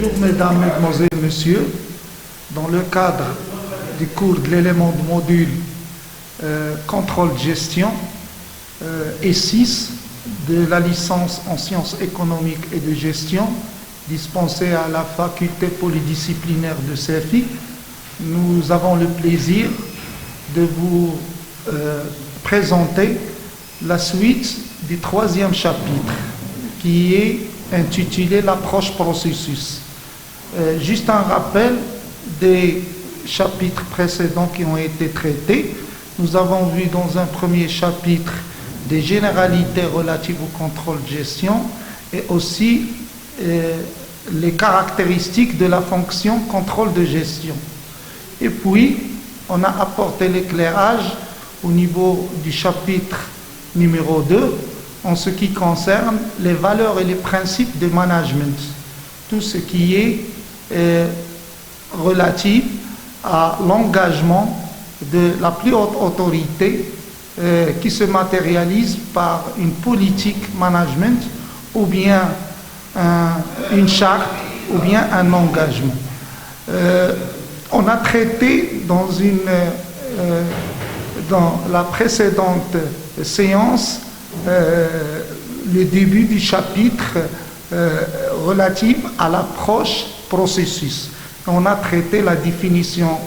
Bonjour mesdames, mesdemoiselles, messieurs. Dans le cadre du cours de l'élément de module contrôle de gestion et 6 de la licence en sciences économiques et de gestion dispensée à la faculté polydisciplinaire de CFI, nous avons le plaisir de vous présenter la suite du 3e chapitre qui est intitulé l'approche processus. Juste un rappel des chapitres précédents qui ont été traités. Nous avons vu dans un premier chapitre des généralités relatives au contrôle de gestion et aussi les caractéristiques de la fonction contrôle de gestion. Et puis, on a apporté l'éclairage au niveau du chapitre numéro 2 en ce qui concerne les valeurs et les principes de management. Tout ce qui est relatif à l'engagement de la plus haute autorité qui se matérialise par une politique management ou bien une charte ou bien un engagement. On a traité dans la précédente séance le début du chapitre relatif à l'approche processus. On a traité la définition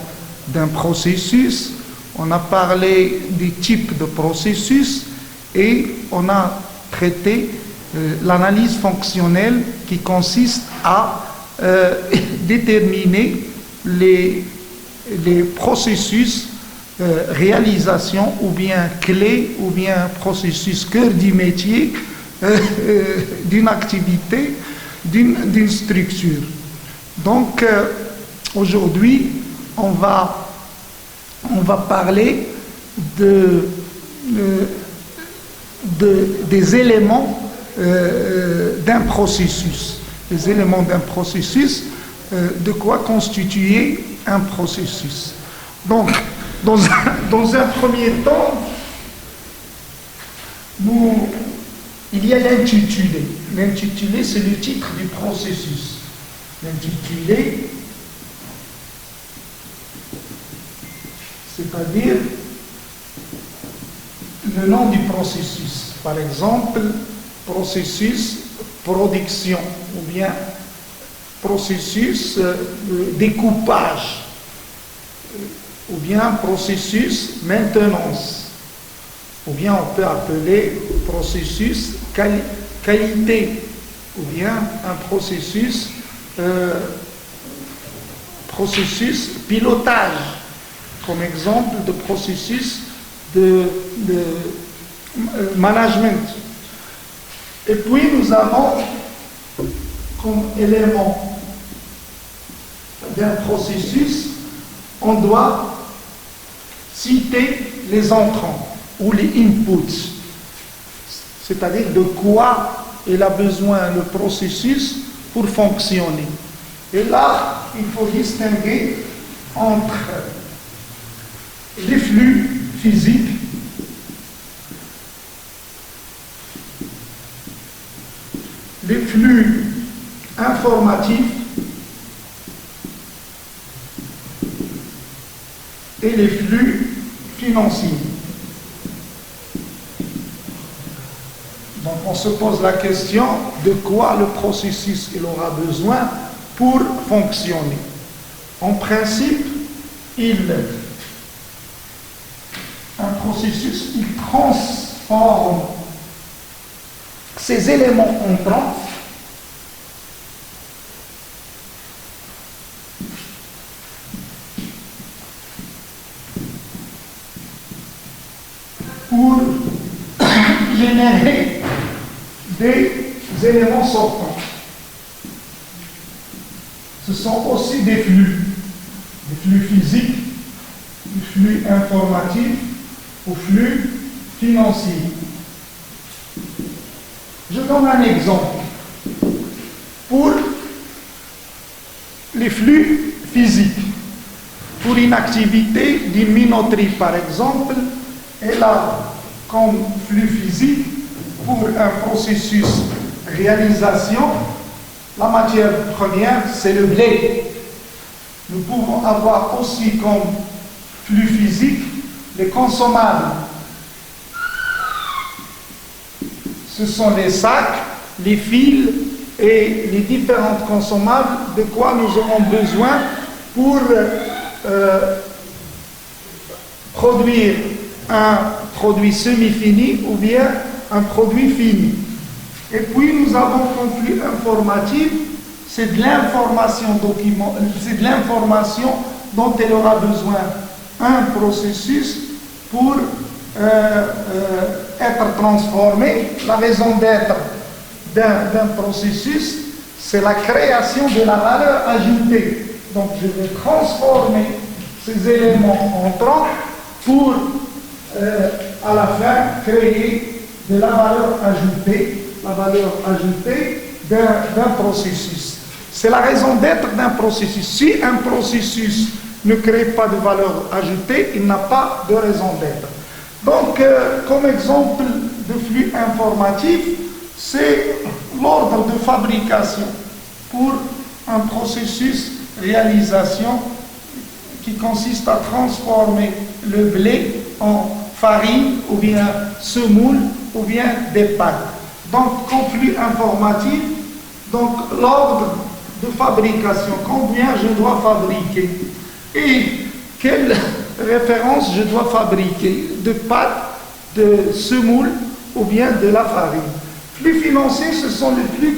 d'un processus, on a parlé des types de processus et on a traité l'analyse fonctionnelle qui consiste à déterminer les processus réalisation ou bien clé ou bien processus cœur du métier d'une activité, d'une structure. Donc aujourd'hui on va parler des éléments d'un processus. Les éléments d'un processus, de quoi constituer un processus. Donc dans un premier temps, il y a l'intitulé. L'intitulé, c'est le titre du processus. L'intitulé, c'est-à-dire le nom du processus. Par exemple, processus production ou bien processus découpage ou bien processus maintenance, ou bien on peut appeler processus qualité, ou bien un processus pilotage, comme exemple de processus de management. Et puis nous avons comme élément d'un processus, on doit citer les entrants ou les inputs, c'est-à-dire de quoi il a besoin le processus pour fonctionner. Et là, il faut distinguer entre les flux physiques, les flux informatifs et les flux financiers. Donc on se pose la question de quoi le processus il aura besoin pour fonctionner. En principe, un processus, il transforme ces éléments entrants pour générer des éléments sortants. Ce sont aussi des flux physiques, des flux informatifs ou flux financiers. Je donne un exemple. Pour les flux physiques, pour une activité d'une minoterie par exemple, elle a comme flux physique pour un processus réalisation La matière première, c'est le blé. Nous pouvons avoir aussi comme flux physique les consommables. Ce sont les sacs, les fils et les différentes consommables de quoi nous aurons besoin pour produire un produit semi-fini ou bien un produit fini. Et puis nous avons comme flux informatif, c'est de l'information c'est de l'information dont elle aura besoin un processus pour être transformé. La raison d'être d'un processus, c'est la création de la valeur ajoutée. Donc je vais transformer ces éléments entrants pour à la fin créer de la valeur ajoutée d'un processus. C'est la raison d'être d'un processus. Si un processus ne crée pas de valeur ajoutée, il n'a pas de raison d'être. Donc, comme exemple de flux informatif, c'est l'ordre de fabrication pour un processus réalisation qui consiste à transformer le blé en farine ou bien semoule ou bien des pâtes. Donc, comme flux informatif, donc l'ordre de fabrication, combien je dois fabriquer et quelle référence je dois fabriquer de pâtes, de semoule ou bien de la farine. Flux financiers, ce sont les flux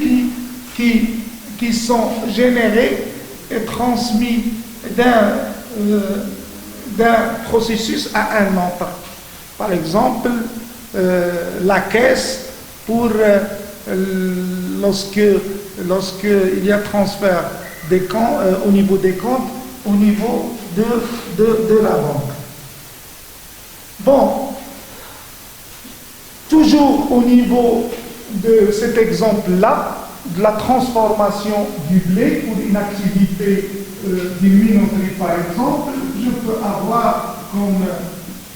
qui sont générés et transmis d'un processus à un autre. Par exemple, la caisse pour lorsque il y a transfert des comptes, au niveau des comptes, au niveau de la banque. Bon, toujours au niveau de cet exemple-là, de la transformation du blé pour une activité d'une minoterie par exemple, je peux avoir comme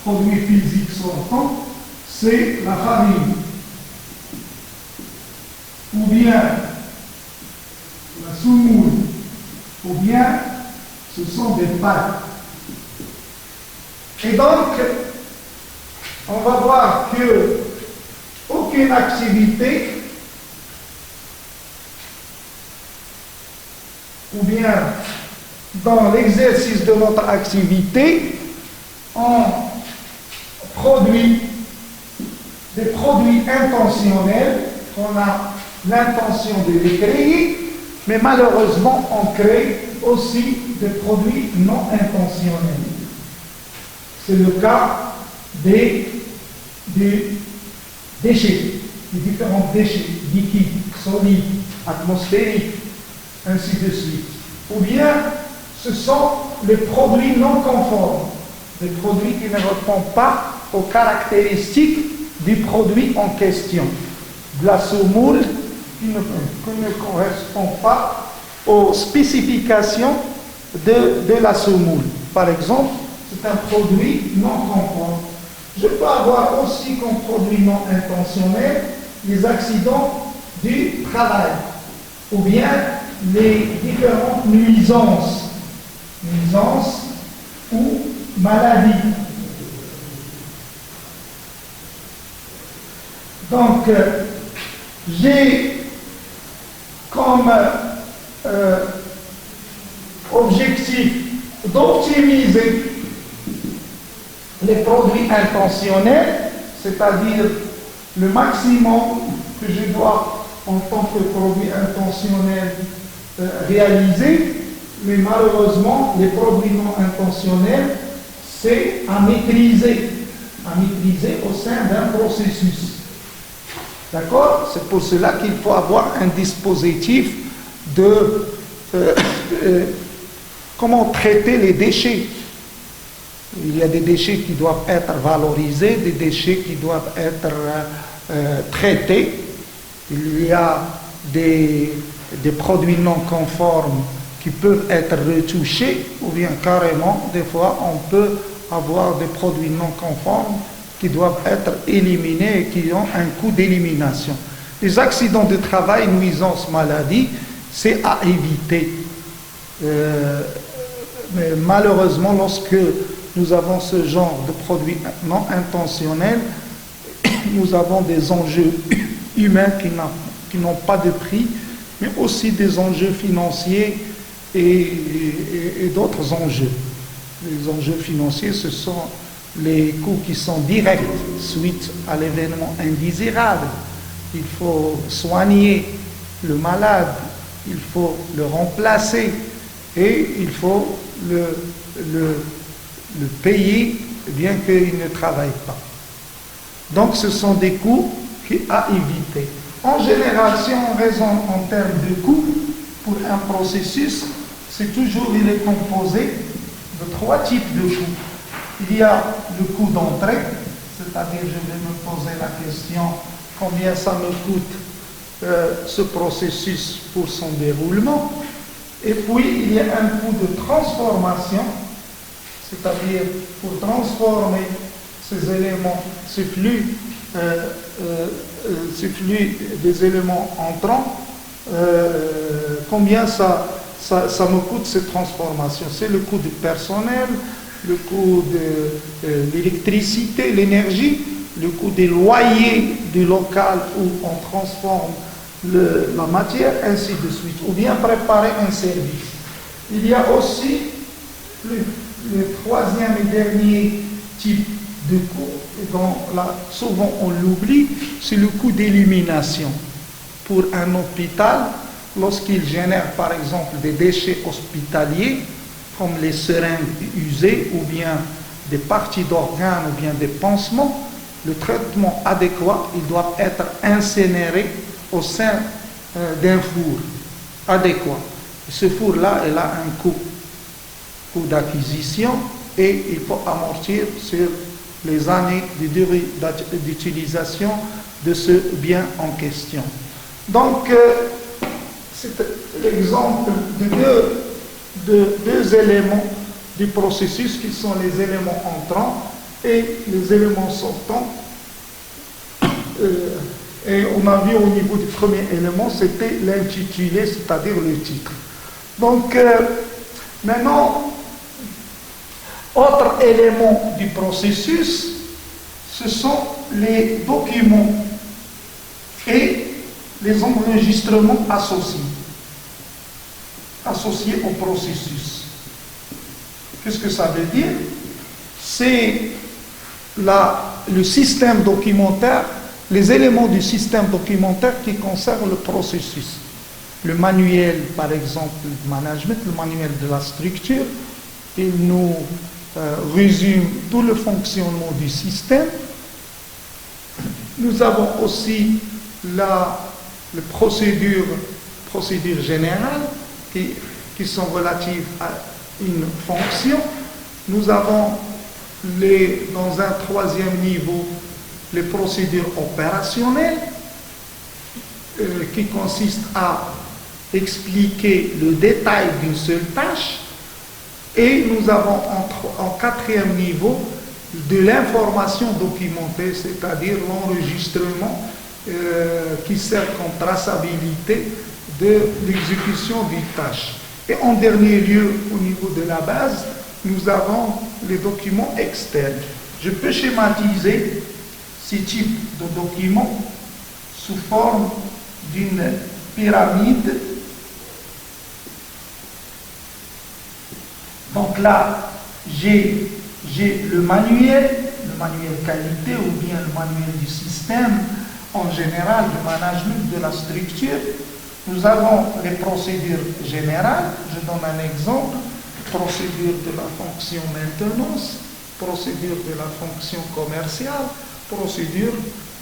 produit physique sortant, c'est la farine, ou bien la semoule, ou bien ce sont des pâtes. Et donc, on va voir que aucune activité ou bien dans l'exercice de notre activité, on produit des produits intentionnels qu'on a l'intention de les créer, mais malheureusement on crée aussi des produits non intentionnels. C'est le cas des déchets, des différents déchets liquides, solides, atmosphériques, ainsi de suite. Ou bien ce sont les produits non conformes, des produits qui ne répondent pas aux caractéristiques du produit en question. De la semoule qui ne correspond pas aux spécifications de la semoule. Par exemple, c'est un produit non conforme. Je peux avoir aussi comme produit non intentionnel les accidents du travail ou bien les différentes nuisances ou maladies. Donc, j'ai comme objectif d'optimiser les produits intentionnels, c'est-à-dire le maximum que je dois en tant que produit intentionnel réaliser, mais malheureusement les produits non intentionnels, c'est à maîtriser au sein d'un processus. D'accord? C'est pour cela qu'il faut avoir un dispositif de comment traiter les déchets. Il y a des déchets qui doivent être valorisés, des déchets qui doivent être traités. Il y a des produits non conformes qui peuvent être retouchés, ou bien carrément, des fois, on peut avoir des produits non conformes qui doivent être éliminés et qui ont un coût d'élimination. Les accidents de travail, nuisances, maladies, c'est à éviter. Mais malheureusement, lorsque nous avons ce genre de produits non intentionnels, nous avons des enjeux humains qui n'ont pas de prix, mais aussi des enjeux financiers et d'autres enjeux. Les enjeux financiers, ce sont les coûts qui sont directs suite à l'événement indésirable. Il faut soigner le malade, il faut le remplacer et il faut le payer bien qu'il ne travaille pas. Donc ce sont des coûts à éviter. En général, si on raisonne en termes de coûts pour un processus, il est composé de 3 types de coûts. Il y a le coût d'entrée, c'est-à-dire je vais me poser la question combien ça me coûte ce processus pour son déroulement. Et puis il y a un coût de transformation, c'est-à-dire pour transformer ces éléments, ce flux des éléments entrants, combien ça me coûte cette transformation. C'est le coût du personnel, le coût de l'électricité, l'énergie, le coût des loyers du local où on transforme la matière, ainsi de suite, ou bien préparer un service. Il y a aussi le troisième et dernier type de coût, dont là, souvent on l'oublie, c'est le coût d'élimination. Pour un hôpital, lorsqu'il génère par exemple des déchets hospitaliers, comme les seringues usées, ou bien des parties d'organes, ou bien des pansements, le traitement adéquat, il doit être incinéré au sein d'un four adéquat. Ce four-là, il a un coût d'acquisition, et il faut amortir sur les années de durée d'utilisation de ce bien en question. Donc, c'est l'exemple de deux éléments du processus qui sont les éléments entrants et les éléments sortants. Et on a vu au niveau du premier élément, c'était l'intitulé, c'est-à-dire le titre. Donc, maintenant, autre élément du processus, ce sont les documents et les enregistrements associés au processus. Qu'est-ce que ça veut dire? C'est le système documentaire, les éléments du système documentaire qui concernent le processus. Le manuel, par exemple, de management, le manuel de la structure, il nous résume tout le fonctionnement du système. Nous avons aussi les procédures générales qui sont relatives à une fonction. Nous avons dans un troisième niveau les procédures opérationnelles qui consistent à expliquer le détail d'une seule tâche. Et nous avons en quatrième niveau de l'information documentée, c'est-à-dire l'enregistrement qui sert comme traçabilité de l'exécution d'une tâche. Et en dernier lieu, au niveau de la base, nous avons les documents externes. Je peux schématiser ces types de documents sous forme d'une pyramide. Donc là, j'ai le manuel qualité ou bien le manuel du système en général du management de la structure. Nous avons les procédures générales. Je donne un exemple. Procédure de la fonction maintenance, procédure de la fonction commerciale, procédure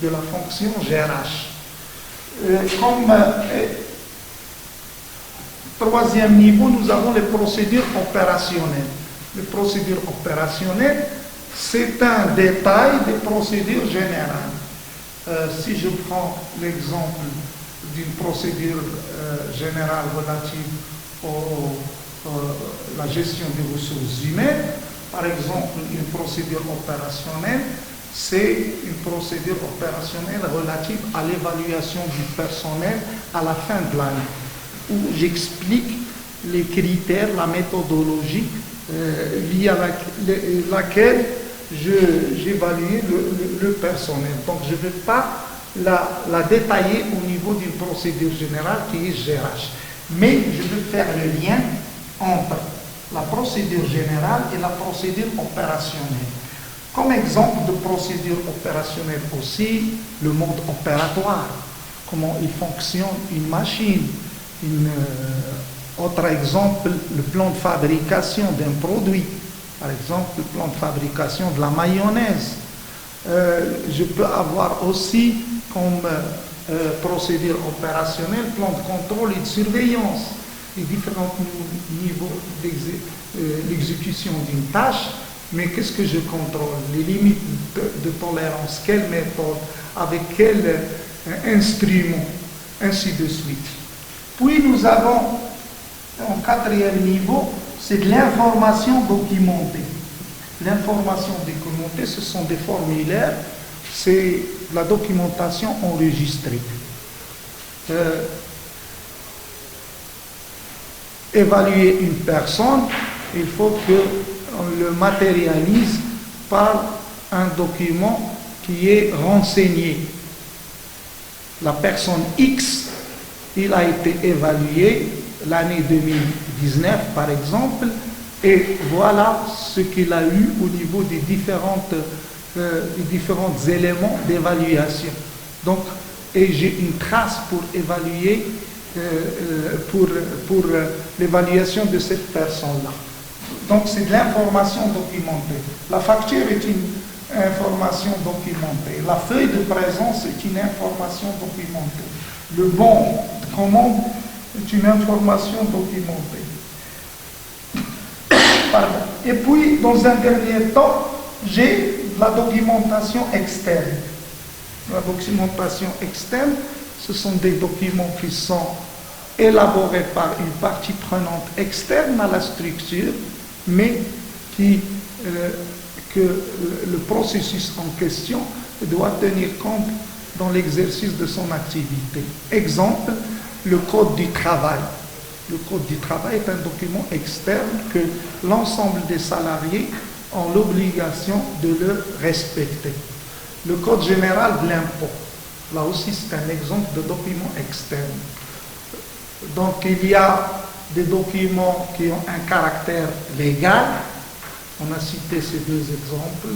de la fonction GRH. Troisième niveau, nous avons les procédures opérationnelles. Les procédures opérationnelles, c'est un détail des procédures générales. Si je prends l'exemple d'une procédure générale relative à la gestion des ressources humaines, par exemple une procédure opérationnelle, c'est une procédure opérationnelle relative à l'évaluation du personnel à la fin de l'année. où j'explique les critères, la méthodologie via laquelle j'évalue le personnel. Donc je ne vais pas la détailler au niveau d'une procédure générale qui est GRH. Mais je veux faire le lien entre la procédure générale et la procédure opérationnelle. Comme exemple de procédure opérationnelle aussi, le mode opératoire, comment il fonctionne une machine. Autre exemple, le plan de fabrication d'un produit. Par exemple, le plan de fabrication de la mayonnaise. Je peux avoir aussi comme procédure opérationnelle plan de contrôle et de surveillance, les différents niveaux d'exécution d'une tâche. Mais qu'est-ce que je contrôle? Les limites de tolérance, quelle méthode, avec quel instrument, ainsi de suite. Puis nous avons, en quatrième niveau, c'est de l'information documentée. L'information documentée, ce sont des formulaires, c'est de la documentation enregistrée. Évaluer une personne, il faut qu'on le matérialise par un document qui est renseigné. La personne X, il a été évalué l'année 2019 par exemple, et voilà ce qu'il a eu au niveau des différents éléments d'évaluation. Donc, et j'ai une trace pour évaluer, pour l'évaluation de cette personne-là. Donc, c'est de l'information documentée. La facture est une information documentée. La feuille de présence est une information documentée. Le bon de commande est une information documentée. Pardon. Et puis, dans un dernier temps, j'ai la documentation externe. La documentation externe, ce sont des documents qui sont élaborés par une partie prenante externe à la structure, mais que le processus en question doit tenir compte dans l'exercice de son activité. Exemple, le code du travail. Le code du travail est un document externe que l'ensemble des salariés ont l'obligation de le respecter. Le code général de l'impôt, là aussi c'est un exemple de document externe. Donc il y a des documents qui ont un caractère légal, on a cité ces deux exemples,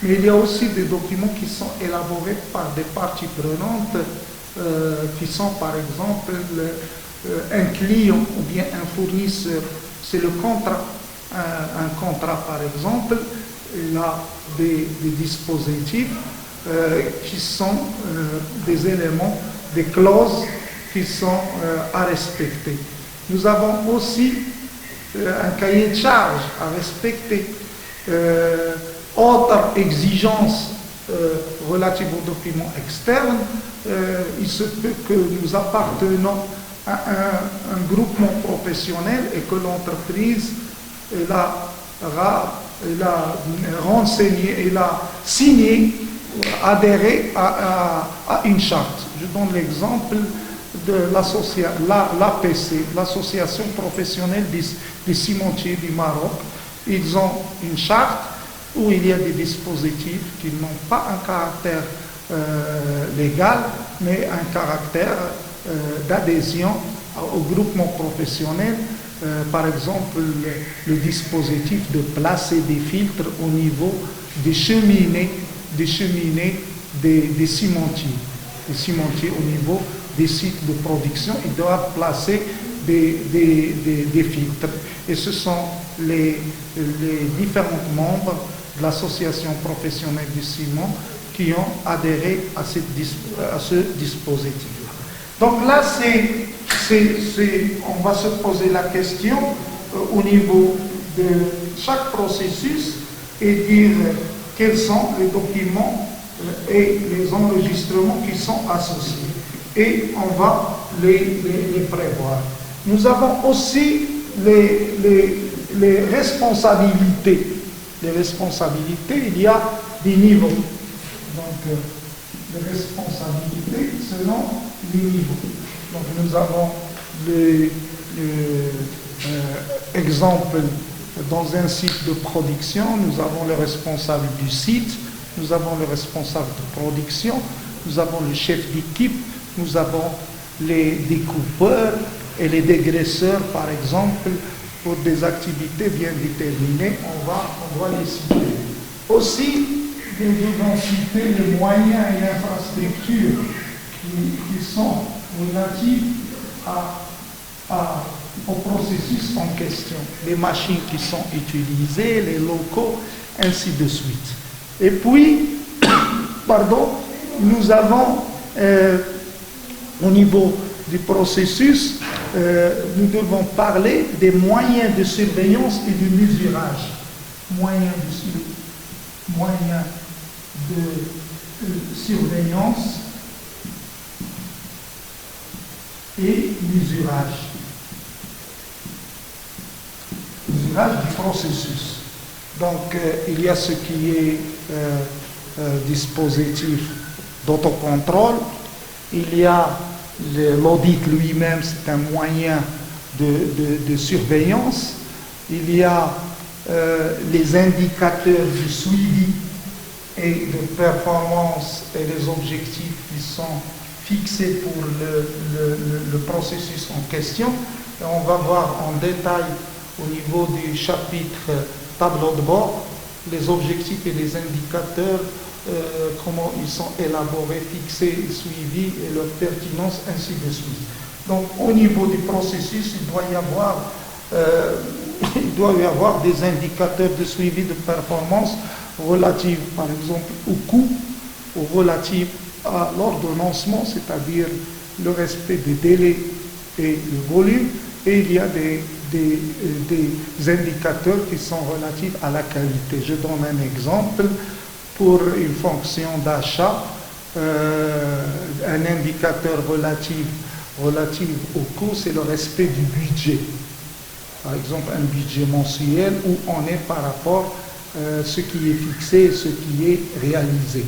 mais il y a aussi des documents qui sont élaborés par des parties prenantes, qui sont par exemple un client ou bien un fournisseur. C'est le contrat, un contrat par exemple, il y a des dispositifs qui sont des éléments, des clauses qui sont à respecter. Nous avons aussi un cahier de charges à respecter. Autre exigence relative aux documents externes, il se peut que nous appartenons à un groupement professionnel et que l'entreprise a renseigné, elle a signé, adhéré à une charte. Je donne l'exemple de l'APC, l'Association professionnelle des cimentiers du Maroc. Ils ont une charte où il y a des dispositifs qui n'ont pas un caractère légal, mais un caractère d'adhésion au groupement professionnel. Par exemple, le dispositif de placer des filtres au niveau des cheminées des cimentiers. Les cimentiers au niveau des sites de production, ils doivent placer des filtres. Et ce sont les différents membres de l'association professionnelle du ciment qui ont adhéré à ce dispositif-là. Donc là, on va se poser la question au niveau de chaque processus et dire quels sont les documents et les enregistrements qui sont associés. Et on va les prévoir. Nous avons aussi les responsabilités. Les responsabilités, il y a des niveaux. Donc, les responsabilités selon les niveaux. Donc, nous avons exemple, dans un site de production, nous avons le responsable du site, nous avons le responsable de production, nous avons le chef d'équipe, nous avons les découpeurs et les dégraisseurs, par exemple, pour des activités bien déterminées, on doit les citer. Aussi, nous devons citer les moyens et infrastructures qui sont relatifs au processus en question, les machines qui sont utilisées, les locaux, ainsi de suite. Et puis, nous avons, au niveau du processus, nous devons parler des moyens de surveillance et de mesurage. Moyens de surveillance et mesurage. Mesurage du processus. Donc, il y a ce qui est dispositif d'autocontrôle, il y a l'audit lui-même, c'est un moyen de surveillance, il y a les indicateurs de suivi et de performance et les objectifs qui sont fixés pour le processus en question. Et on va voir en détail au niveau du chapitre tableau de bord les objectifs et les indicateurs, comment ils sont élaborés, fixés, suivis et leur pertinence, ainsi de suite. Donc au niveau du processus, il doit y avoir des indicateurs de suivi de performance relatifs par exemple au coût ou relatifs à l'ordonnancement, c'est-à-dire le respect des délais et le volume, et il y a des indicateurs qui sont relatifs à la qualité. Je donne un exemple. Pour une fonction d'achat, un indicateur relatif au coût, c'est le respect du budget. Par exemple, un budget mensuel où on est par rapport à ce qui est fixé et ce qui est réalisé.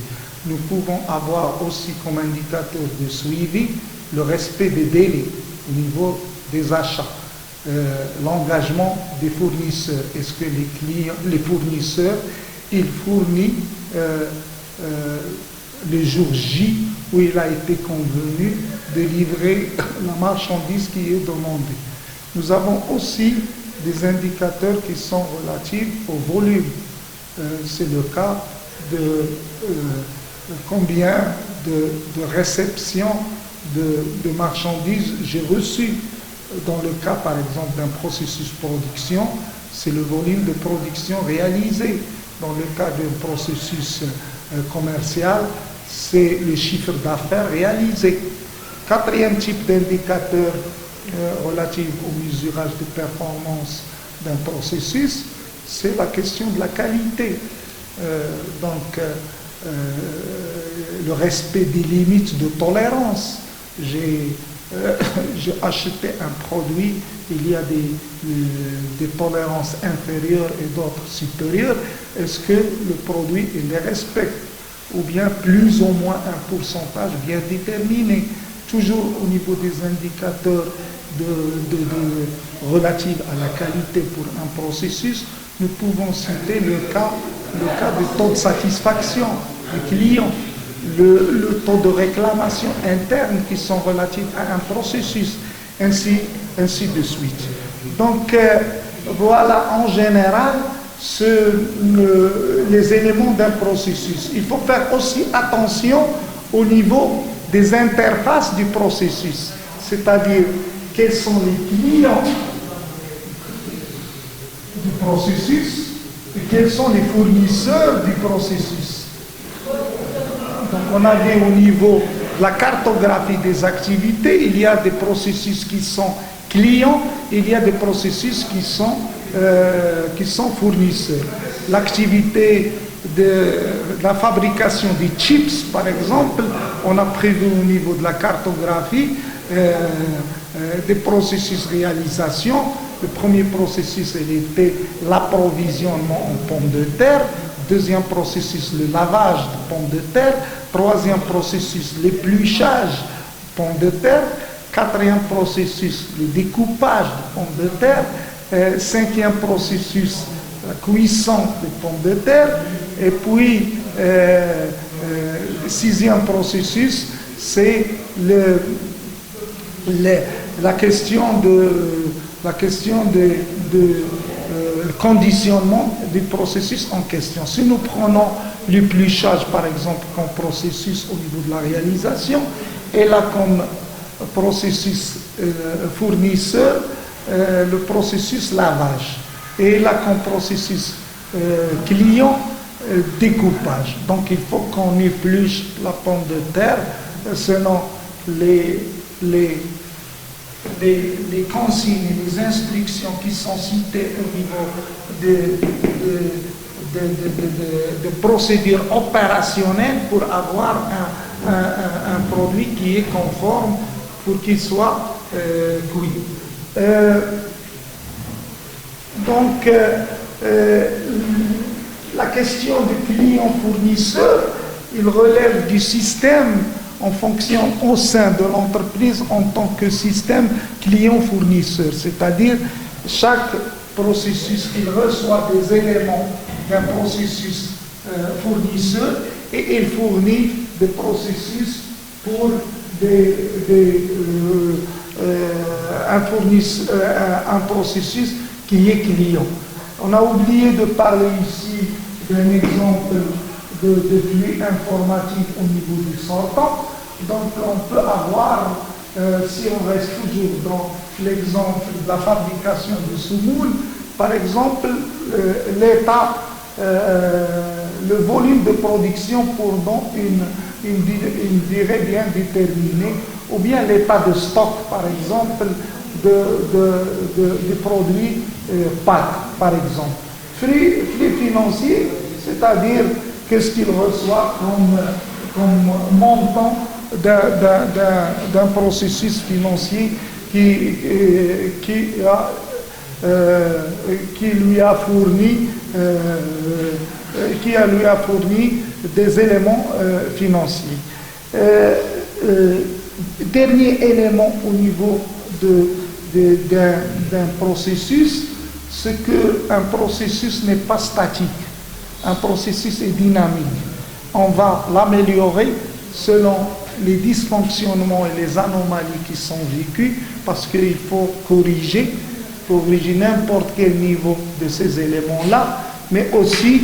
Nous pouvons avoir aussi comme indicateur de suivi le respect des délais au niveau des achats. L'engagement des fournisseurs. Est-ce que les fournisseurs, ils fournissent le jour J où il a été convenu de livrer la marchandise qui est demandée. Nous avons aussi des indicateurs qui sont relatifs au volume. C'est le cas de combien de réceptions de marchandises j'ai reçues. Dans le cas, par exemple, d'un processus production, c'est le volume de production réalisé. Dans le cas d'un processus commercial, c'est le chiffre d'affaires réalisé. Quatrième type d'indicateur relatif au mesurage de performance d'un processus, c'est la question de la qualité. Le respect des limites de tolérance. J'ai acheté un produit, il y a des tolérances inférieures et d'autres supérieures. Est-ce que le produit il les respecte? Ou bien plus ou moins un pourcentage bien déterminé? Toujours au niveau des indicateurs relatifs à la qualité pour un processus, nous pouvons citer le cas du taux de satisfaction du client, le taux de réclamation interne qui sont relatifs à un processus, ainsi de suite. Donc voilà en général les éléments d'un processus. Il faut faire aussi attention au niveau des interfaces du processus, c'est-à-dire quels sont les clients du processus et quels sont les fournisseurs du processus. Donc on a vu au niveau de la cartographie des activités, il y a des processus qui sont clients, il y a des processus qui sont fournisseurs. L'activité de la fabrication des chips, par exemple, on a prévu au niveau de la cartographie des processus de réalisation. Le premier processus était l'approvisionnement en pommes de terre. Deuxième processus, le lavage de pommes de terre. Troisième processus, l'épluchage de pommes de terre. Quatrième processus, le découpage de pommes de terre. Cinquième processus, la cuisson des pommes de terre. Et puis, sixième processus, c'est la question de conditionnement du processus en question. Si nous prenons l'épluchage, par exemple, comme processus au niveau de la réalisation, et là comme processus fournisseur, le processus lavage, et là comme processus client, découpage. Donc il faut qu'on épluche la pomme de terre selon les consignes et les instructions qui sont citées au niveau de procédures opérationnelles pour avoir un produit qui est conforme pour qu'il soit cuit. Donc, la question du client-fournisseur, il relève du système en fonction au sein de l'entreprise en tant que système client-fournisseur, c'est-à-dire chaque processus, il reçoit des éléments d'un processus fournisseur et il fournit des processus pour un processus qui est client. On a oublié de parler ici d'un exemple de flux informatique au niveau du sortant. Donc on peut avoir, si on reste toujours dans l'exemple de la fabrication de semoule, par exemple, l'État, le volume de production pendant une durée bien déterminée, ou bien l'état de stock, par exemple, de produits PAC, par exemple. Flux financier, c'est-à-dire qu'est-ce qu'il reçoit comme montant d'un processus financier qui lui a fourni des éléments financiers. Dernier élément au niveau d'un processus, c'est qu'un processus n'est pas statique. Un processus est dynamique. On va l'améliorer selon les dysfonctionnements et les anomalies qui sont vécues, parce qu'il faut corriger n'importe quel niveau de ces éléments-là, mais aussi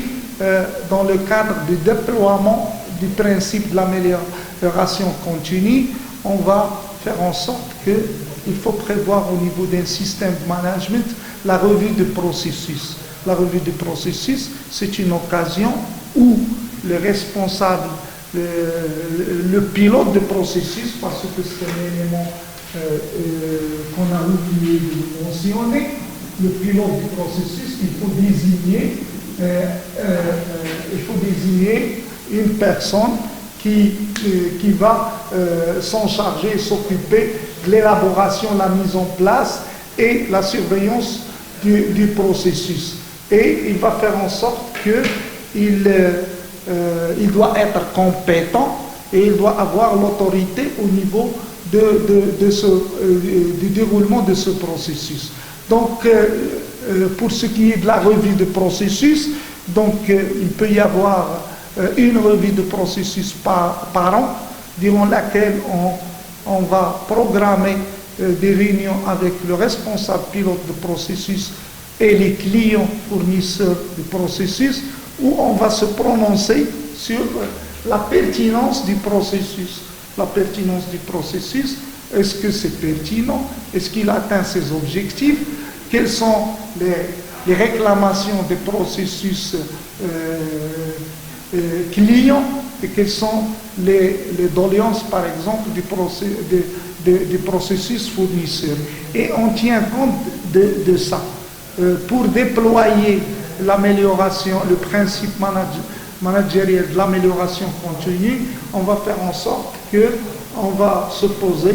dans le cadre du déploiement du principe de l'amélioration continue, on va faire en sorte qu'il faut prévoir au niveau d'un système de management la revue du processus. La revue du processus, c'est une occasion où le responsable, le pilote de processus, parce que c'est un élément qu'on a oublié de mentionner, le pilote du processus, il faut désigner une personne qui va s'en charger et s'occuper de l'élaboration, la mise en place et la surveillance du processus. Et il va faire en sorte qu'il doit être compétent et il doit avoir l'autorité au niveau du déroulement de ce processus. Donc, pour ce qui est de la revue de processus, donc, il peut y avoir une revue de processus par an, durant laquelle on va programmer des réunions avec le responsable pilote de processus et les clients fournisseurs du processus, où on va se prononcer sur la pertinence du processus. La pertinence du processus, est-ce que c'est pertinent? Est-ce qu'il atteint ses objectifs? Quelles sont les réclamations des processus clients et quelles sont les doléances, par exemple, du processus fournisseur. Et on tient compte de ça. Pour déployer l'amélioration, le principe managériel de l'amélioration continue, on va faire en sorte qu'on va se poser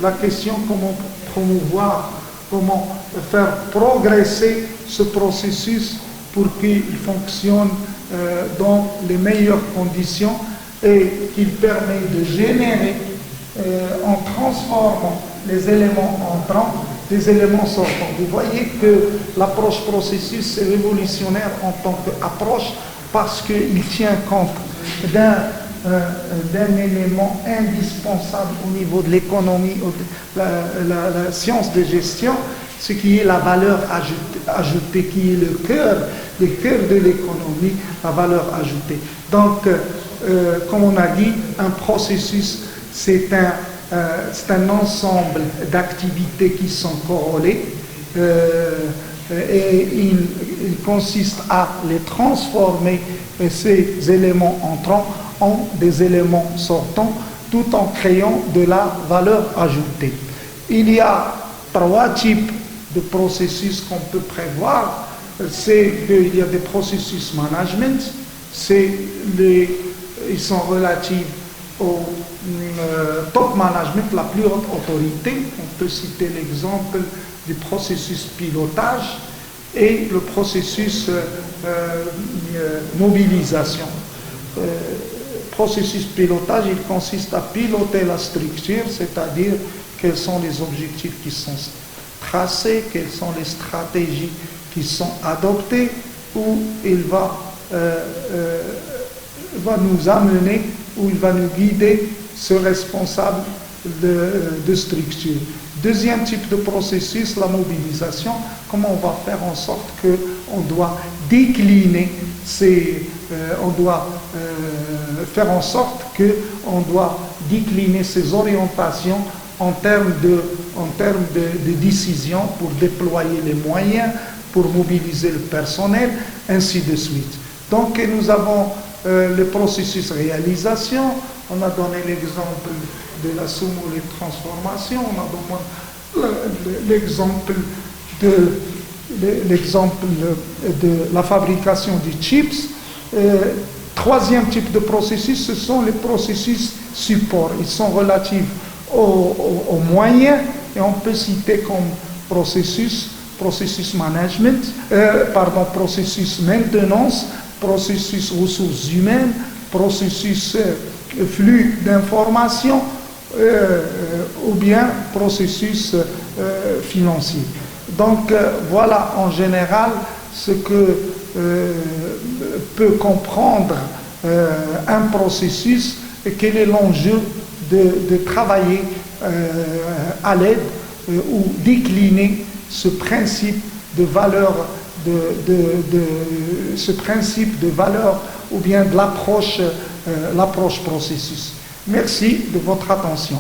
la question comment promouvoir, comment faire progresser ce processus pour qu'il fonctionne dans les meilleures conditions et qu'il permet de générer en transformant les éléments entrants des éléments sortants. Vous voyez que l'approche processus est révolutionnaire en tant qu'approche parce qu'il tient compte d'un élément indispensable au niveau de l'économie, la science de gestion, ce qui est la valeur ajoutée, qui est le cœur de l'économie, la valeur ajoutée. Donc, comme on a dit, un processus, c'est un ensemble d'activités qui sont corrélées et il consiste à les transformer, ces éléments entrants, en des éléments sortants, tout en créant de la valeur ajoutée. Il y a 3 types de processus qu'on peut prévoir. C'est qu'il y a des processus management, ils sont relatifs au top management, la plus haute autorité. On peut citer l'exemple du processus pilotage et le processus mobilisation. Processus pilotage, il consiste à piloter la structure, c'est-à-dire quels sont les objectifs qui sont tracés, quelles sont les stratégies qui sont adoptées, où il va nous amener, où il va nous guider, ce responsable de structure. Deuxième type de processus, la mobilisation. Comment on va faire en sorte qu'on doit décliner ces orientations en termes de décision pour déployer les moyens, pour mobiliser le personnel, ainsi de suite. Donc nous avons le processus réalisation, on a donné l'exemple de la sumo et transformation, on a donné l'exemple de la fabrication des chips. Troisième type de processus, ce sont les processus support. Ils sont relatifs aux moyens et on peut citer comme processus management, processus maintenance, processus ressources humaines, processus flux d'informations ou bien processus financier. Donc voilà en général ce que peut comprendre un processus et quel est l'enjeu de travailler à l'aide ou décliner ce principe de valeur ou bien de l'approche processus. Merci de votre attention.